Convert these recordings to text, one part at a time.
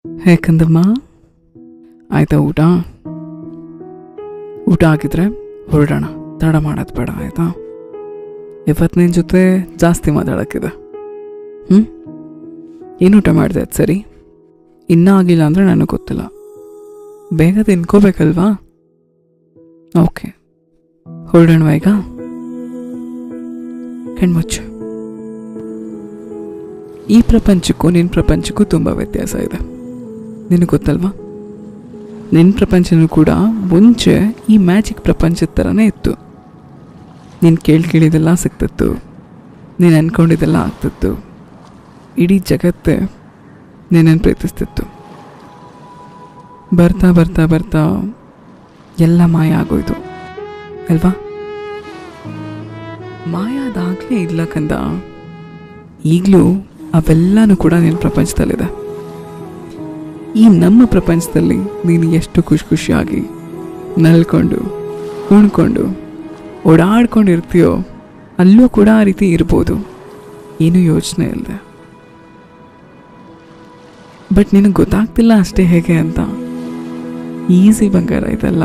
ಹೇಕಂದಮ್ಮ, ಆಯ್ತಾ ಊಟ? ಊಟ ಆಗಿದ್ರೆ ಹೊರಡೋಣ, ತಡ ಮಾಡೋದು ಬೇಡ ಆಯ್ತಾ? ಇವತ್ತು ನಿನ್ನ ಜೊತೆ ಜಾಸ್ತಿ ಮಾತಾಡೋಕ್ಕಿದೆ. ಏನು ಊಟ ಮಾಡಿದೆ ಅದು ಸರಿ, ಇನ್ನೂ ಆಗಿಲ್ಲ ಅಂದರೆ ನನಗೆ ಗೊತ್ತಿಲ್ಲ. ಬೇಗ ತಿನ್ಕೋಬೇಕಲ್ವಾ? ಓಕೆ, ಹೊರಡೋಣವಾ ಈಗ? ಕಣ್ಮುಚ್ಚು. ಈ ಪ್ರಪಂಚಕ್ಕೂ ನಿನ್ನ ಪ್ರಪಂಚಕ್ಕೂ ತುಂಬ ವ್ಯತ್ಯಾಸ ಇದೆ, ನಿನಗೆ ಗೊತ್ತಲ್ವಾ? ನಿನ್ನ ಪ್ರಪಂಚನೂ ಕೂಡ ಮುಂಚೆ ಈ ಮ್ಯಾಜಿಕ್ ಪ್ರಪಂಚದ ಥರನೇ ಇತ್ತು. ನೀನು ಕೇಳಿದೆಲ್ಲ ಸಿಗ್ತಿತ್ತು, ನೀನು ಅಂದ್ಕೊಂಡಿದ್ದೆಲ್ಲ ಆಗ್ತಿತ್ತು, ಇಡೀ ಜಗತ್ತೇ ನಿನ್ನನ್ನು ಪ್ರೀತಿಸ್ತಿತ್ತು. ಬರ್ತಾ ಬರ್ತಾ ಬರ್ತಾ ಎಲ್ಲ ಮಾಯ ಆಗೋಯ್ತು ಅಲ್ವಾ? ಮಾಯ ಅದಾಗಲೇ ಇಲ್ಲ ಕಂದ, ಈಗಲೂ ಅವೆಲ್ಲನೂ ಕೂಡ ನಿನ್ನ ಪ್ರಪಂಚದಲ್ಲಿದೆ. ಈ ನಮ್ಮ ಪ್ರಪಂಚದಲ್ಲಿ ನೀನು ಎಷ್ಟು ಖುಷಿಯಾಗಿ ನಲ್ಕೊಂಡು ಕುಣ್ಕೊಂಡು ಓಡಾಡ್ಕೊಂಡಿರ್ತೀಯೋ ಅಲ್ಲೂ ಕೂಡ ಆ ರೀತಿ ಇರ್ಬೋದು, ಏನೂ ಯೋಚನೆ ಇಲ್ಲದೆ. ಬಟ್ ನಿನಗೆ ಗೊತ್ತಾಗ್ತಿಲ್ಲ ಅಷ್ಟೇ ಹೇಗೆ ಅಂತ. ಈಸಿ ಬಂಗಾರ ಇದೆಲ್ಲ.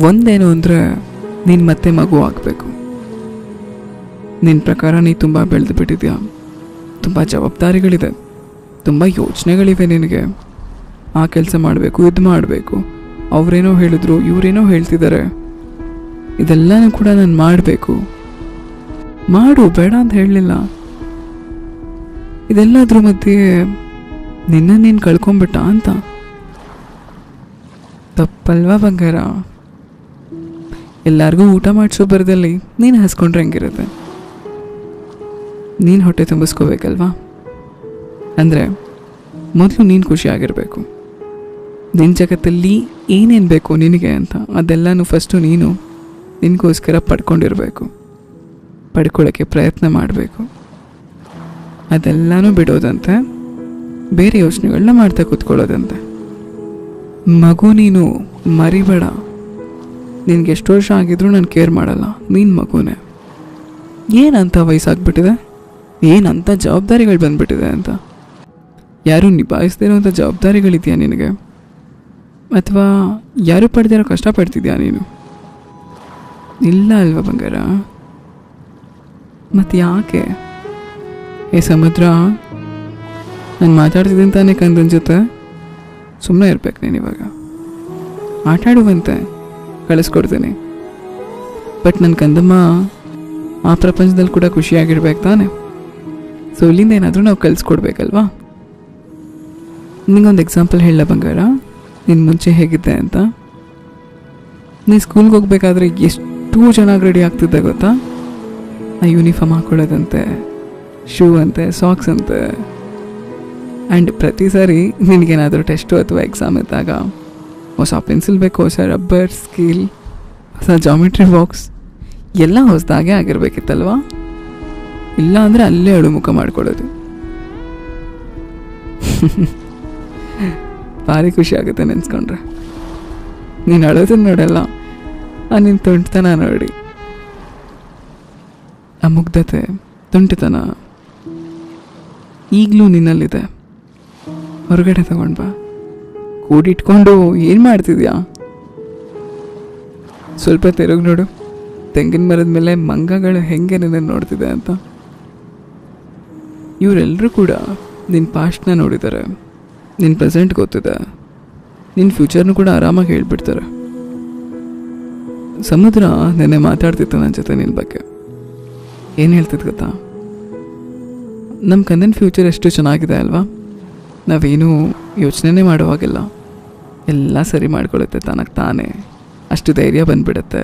ಒಂದೇನು ಅಂದರೆ ನೀನು ಮತ್ತೆ ಮಗು ಆಗಬೇಕು. ನಿನ್ನ ಪ್ರಕಾರ ನೀ ತುಂಬ ಬೆಳೆದು ಬಿಟ್ಟಿದ್ಯಾ, ತುಂಬ ಜವಾಬ್ದಾರಿಗಳಿದೆ, ತುಂಬ ಯೋಚನೆಗಳಿವೆ ನಿನಗೆ. ಆ ಕೆಲಸ ಮಾಡಬೇಕು, ಇದು ಮಾಡಬೇಕು, ಅವರೇನೋ ಹೇಳಿದ್ರು, ಇವರೇನೋ ಹೇಳ್ತಿದ್ದಾರೆ, ಇದೆಲ್ಲನೂ ಕೂಡ ನಾನು ಮಾಡಬೇಕು. ಮಾಡು, ಬೇಡ ಅಂತ ಹೇಳಲಿಲ್ಲ. ಇದೆಲ್ಲದ್ರ ಮಧ್ಯೆ ನೀನು ಕಳ್ಕೊಂಬಿಟ್ಟ ಅಂತ ತಪ್ಪಲ್ವಾ ಬಂಗಾರ? ಎಲ್ಲರಿಗೂ ಊಟ ಮಾಡಿಸೋ ಬರದಲ್ಲಿ ನೀನು ಹಸ್ಕೊಂಡ್ರೆ ಹೆಂಗಿರುತ್ತೆ? ನೀನು ಹೊಟ್ಟೆ ತುಂಬಿಸ್ಕೋಬೇಕಲ್ವಾ? ಅಂದರೆ ಮೊದಲು ನೀನು ಖುಷಿಯಾಗಿರಬೇಕು. ನಿನ್ನ ಜಗತ್ತಲ್ಲಿ ಏನೇನು ಬೇಕು ನಿನಗೆ ಅಂತ ಅದೆಲ್ಲನೂ ಫಸ್ಟು ನೀನು ನಿನಗೋಸ್ಕರ ಪಡ್ಕೊಂಡಿರಬೇಕು, ಪಡ್ಕೊಳ್ಳೋಕ್ಕೆ ಪ್ರಯತ್ನ ಮಾಡಬೇಕು. ಅದೆಲ್ಲನೂ ಬಿಡೋದಂತೆ, ಬೇರೆ ಯೋಚನೆಗಳನ್ನ ಮಾಡ್ತಾ ಕೂತ್ಕೊಳ್ಳೋದಂತೆ. ಮಗು ನೀನು ಮರಿಬೇಡ. ನಿನಗೆ ಎಷ್ಟು ವರ್ಷ ಆಗಿದ್ರೂ ನಾನು ಕೇರ್ ಮಾಡಲ್ಲ, ನೀನು ಮಗುನೇ. ಏನಂತ ವಯಸ್ಸಾಗ್ಬಿಟ್ಟಿದೆ, ಏನಂತ ಜವಾಬ್ದಾರಿಗಳು ಬಂದ್ಬಿಟ್ಟಿದೆ ಅಂತ. ಯಾರೂ ನಿಭಾಯಿಸ್ದಿರೋಂಥ ಜವಾಬ್ದಾರಿಗಳಿದೆಯಾ ನಿನಗೆ? ಅಥವಾ ಯಾರೂ ಪಡೆದಿರೋ ಕಷ್ಟಪಡ್ತಿದ್ಯಾ ನೀನು? ಇಲ್ಲ ಅಲ್ವಾ ಬಂಗಾರ? ಮತ್ತು ಯಾಕೆ? ಏ ಸಮುದ್ರ, ನಾನು ಮಾತಾಡ್ತಿದ್ದೀನಿ ತಾನೇ ಕಂದನ ಜೊತೆ, ಸುಮ್ಮನೆ ಇರ್ಬೇಕು ನೀನು. ಇವಾಗ ಆಟಾಡುವಂತೆ ಕಳಿಸ್ಕೊಡ್ತೀನಿ. ಬಟ್ ನನ್ನ ಕಂದಮ್ಮ ಆ ಪ್ರಪಂಚದಲ್ಲಿ ಕೂಡ ಖುಷಿಯಾಗಿರ್ಬೇಕು ತಾನೆ. ಸೊ ಇಲ್ಲಿಂದ ಏನಾದರೂ ನಾವು ಕಲಿಸ್ಕೊಡ್ಬೇಕಲ್ವಾ? ನಿಂಗೊಂದು ಎಕ್ಸಾಂಪಲ್ ಹೇಳ ಬಂಗಾರ, ನೀನು ಮುಂಚೆ ಹೇಗಿದ್ದೆ ಅಂತ. ನೀನು ಸ್ಕೂಲ್ಗೆ ಹೋಗ್ಬೇಕಾದ್ರೆ ಎಷ್ಟು ಚೆನ್ನಾಗಿ ರೆಡಿ ಆಗ್ತಿದ್ದೆ ಗೊತ್ತಾ? ಆ ಯೂನಿಫಾರ್ಮ್ ಹಾಕೊಳ್ಳೋದಂತೆ, ಶೂ ಅಂತೆ, ಸಾಕ್ಸ್ ಅಂತೆ. ಆ್ಯಂಡ್ ಪ್ರತಿ ಸಾರಿ ನಿನಗೇನಾದರೂ ಟೆಸ್ಟು ಅಥವಾ ಎಕ್ಸಾಮ್ ಇದ್ದಾಗ ಹೊಸ ಪೆನ್ಸಿಲ್ ಬೇಕು, ಹೊಸ ರಬ್ಬರ್, ಸ್ಕೇಲ್, ಹೊಸ ಜಾಮಿಟ್ರಿ ಬಾಕ್ಸ್ ಎಲ್ಲ ಹೊಸದಾಗೆ ಆಗಿರ್ಬೇಕಿತ್ತಲ್ವಾ? ಇಲ್ಲ ಅಂದರೆ ಅಲ್ಲೇ ಅಳು ಮುಖ ಮಾಡ್ಕೊಳ್ಳೋದು. ಭಾರಿ ಖುಷಿ ಆಗುತ್ತೆ ನೆನೆಸ್ಕೊಂಡ್ರೆ. ನೀನು ಅಳೋದನ್ನು ನೋಡಲ್ಲ, ನಿನ್ನ ತುಂಟತನ ನೋಡಿ. ಆ ಮುಗ್ಧತೆ, ತುಂಟತನ ಈಗಲೂ ನಿನ್ನಲ್ಲಿದೆ. ಹೊರಗಡೆ ತಗೊಂಡು ಬಾ. ಕೂಡಿಟ್ಕೊಂಡು ಏನು ಮಾಡ್ತಿದ್ಯಾ? ಸ್ವಲ್ಪ ತಿರುಗಿ ನೋಡು, ತೆಂಗಿನ ಮರದ ಮೇಲೆ ಮಂಗಗಳು ಹೆಂಗೆ ನಿನ್ನನ್ನು ನೋಡ್ತಿದೆ ಅಂತ. ಇವರೆಲ್ಲರೂ ಕೂಡ ನಿನ್ನ ಪಾಸ್ಟ್ನ ನೋಡಿದ್ದಾರೆ, ನಿನ್ನ ಪ್ರೆಸೆಂಟ್ ಗೊತ್ತಿದೆ, ನಿನ್ನ ಫ್ಯೂಚರ್ನು ಕೂಡ ಆರಾಮಾಗಿ ಹೇಳ್ಬಿಡ್ತಾರೆ. ಸಮುದ್ರ ನೆನ್ನೆ ಮಾತಾಡ್ತಿತ್ತು ನನ್ನ ಜೊತೆ ನಿನ್ನ ಬಗ್ಗೆ. ಏನು ಹೇಳ್ತಿದ್ದು ಗೊತ್ತಾ? ನಮ್ಮ ಕಂದನ ಫ್ಯೂಚರ್ ಎಷ್ಟು ಚೆನ್ನಾಗಿದೆ ಅಲ್ವಾ? ನಾವೇನೂ ಯೋಚನೆ ಮಾಡುವಾಗಿಲ್ಲ, ಎಲ್ಲ ಸರಿ ಮಾಡ್ಕೊಳ್ಳುತ್ತೆ ತನಗೆ ತಾನೇ. ಅಷ್ಟು ಧೈರ್ಯ ಬಂದುಬಿಡುತ್ತೆ,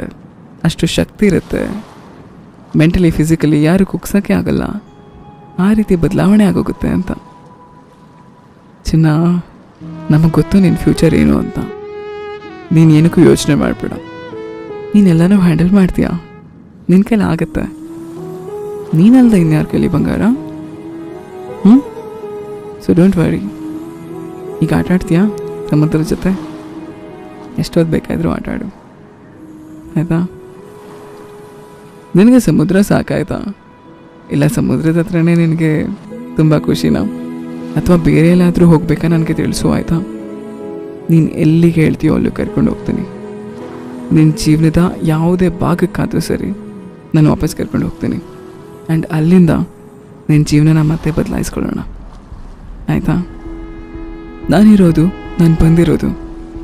ಅಷ್ಟು ಶಕ್ತಿ ಇರುತ್ತೆ. ಮೆಂಟಲಿ ಫಿಸಿಕಲಿ ಯಾರು ಕುಗ್ಸೋಕ್ಕೆ ಆಗಲ್ಲ, ಆ ರೀತಿ ಬದಲಾವಣೆ ಆಗೋಗುತ್ತೆ ಅಂತ. ಚಿನ್ನ, ನಮಗೆ ಗೊತ್ತು ನಿನ್ನ ಫ್ಯೂಚರ್ ಏನು ಅಂತ. ನೀನು ಏನಕ್ಕೂ ಯೋಚನೆ ಮಾಡಬೇಡ, ನೀನೆಲ್ಲನೂ ಹ್ಯಾಂಡಲ್ ಮಾಡ್ತೀಯಾ, ನಿನ್ನ ಕೈಲಿ ಆಗುತ್ತೆ. ನೀನಲ್ದ ಇನ್ಯಾರ ಕೈಲಿ ಬಂಗಾರ? So don't worry. ಈಗ ಆಟಾಡ್ತೀಯಾ ಸಮುದ್ರದ ಜೊತೆ? ಎಷ್ಟೊತ್ತು ಬೇಕಾದರೂ ಆಟಾಡು ಆಯಿತಾ? ನಿನಗೆ ಸಮುದ್ರ ಸಾಕಾಯ್ತಾ? ಇಲ್ಲ ಸಮುದ್ರದ ಹತ್ರನೇ ನಿನಗೆ ತುಂಬ ಖುಷಿನಾ? ಅಥವಾ ಬೇರೆ ಎಲ್ಲಾದರೂ ಹೋಗ್ಬೇಕಾ ನನಗೆ ತಿಳಿಸು, ಆಯಿತಾ? ನೀನು ಎಲ್ಲಿಗೆ ಹೇಳ್ತೀಯೋ ಅಲ್ಲೂ ಕರ್ಕೊಂಡು ಹೋಗ್ತೀನಿ. ನಿನ್ನ ಜೀವನದ ಯಾವುದೇ ಭಾಗಕ್ಕಾದರೂ ಸರಿ ನಾನು ವಾಪಸ್ ಕರ್ಕೊಂಡು ಹೋಗ್ತೀನಿ. ಆ್ಯಂಡ್ ಅಲ್ಲಿಂದ ನಿನ್ನ ಜೀವನನ ಮತ್ತೆ ಬದಲಾಯಿಸ್ಕೊಳ್ಳೋಣ, ಆಯಿತಾ? ನಾನಿರೋದು, ನಾನು ಬಂದಿರೋದು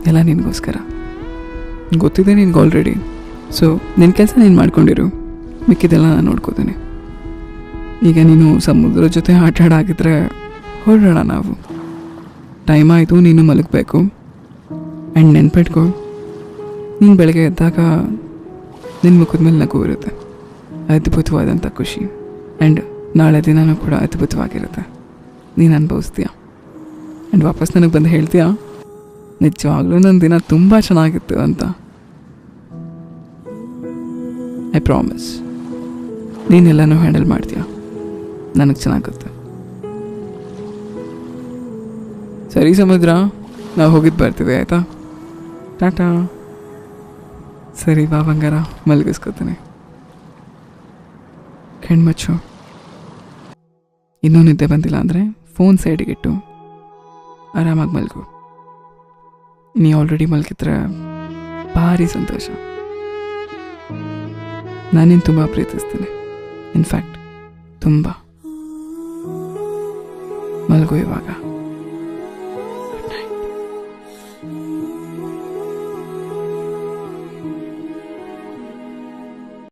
ಎಲ್ಲ ನಿನಗೋಸ್ಕರ. ಗೊತ್ತಿದೆ ನಿನ್ಗೆ ಆಲ್ರೆಡಿ. ಸೊ ನಿನ್ನ ಕೆಲಸ ನೀನು ಮಾಡ್ಕೊಂಡಿರು, ಮಿಕ್ಕಿದೆಲ್ಲ ನಾನು ನೋಡ್ಕೋತೀನಿ. ಈಗ ನೀನು ಸಮುದ್ರದ ಜೊತೆ ಆಟ ಆಡಾಗಿದ್ರೆ ಹೊರಡೋಣ ನಾವು. ಟೈಮ್ ಆಯಿತು, ನೀನು ಮಲಗಬೇಕು. ಆ್ಯಂಡ್ ನೆನ್ಪಿಟ್ಕೊ, ನೀನು ಬೆಳಗ್ಗೆ ಎದ್ದಾಗ ನಿನ್ನ ಮುಖದ ಮೇಲೆ ನಗು ಇರುತ್ತೆ, ಅದ್ಭುತವಾದಂಥ ಖುಷಿ. ಆ್ಯಂಡ್ ನಾಳೆ ದಿನವೂ ಕೂಡ ಅದ್ಭುತವಾಗಿರುತ್ತೆ. ನೀನು ಅನುಭವಿಸ್ತೀಯ. ಆ್ಯಂಡ್ ವಾಪಸ್ ನನಗೆ ಬಂದು ಹೇಳ್ತೀಯಾ ನಿಜವಾಗ್ಲೂ ನನ್ನ ದಿನ ತುಂಬ ಚೆನ್ನಾಗಿತ್ತು ಅಂತ. ಐ ಪ್ರಾಮಿಸ್ ನೀನೆಲ್ಲನೂ ಹ್ಯಾಂಡಲ್ ಮಾಡ್ತೀಯ, ನನಗೆ ಚೆನ್ನಾಗುತ್ತೆ. ಸರಿ ಸಮುದ್ರ, ನಾವು ಹೋಗಿದ್ದು ಬರ್ತೀವಿ, ಆಯಿತಾ? ಟಾಟಾ. ಸರಿ ಬಾ ಬಂಗಾರ, ಮಲಗಿಸ್ಕೊತೀನಿ. ಕಣ್ಮಚ್ಚು. ಇನ್ನೂ ನಿದ್ದೆ ಬಂದಿಲ್ಲ ಅಂದರೆ ಫೋನ್ ಸೈಡಿಗಿಟ್ಟು ಆರಾಮಾಗಿ ಮಲಗು. ನೀ ಆಲ್ರೆಡಿ ಮಲಗಿದ್ರೆ ಭಾರಿ ಸಂತೋಷ. ನಾನಿನ್ನು ತುಂಬ ಪ್ರೀತಿಸ್ತೀನಿ, ಇನ್ಫ್ಯಾಕ್ಟ್ ತುಂಬ. ಮಲಗು ಇವಾಗ.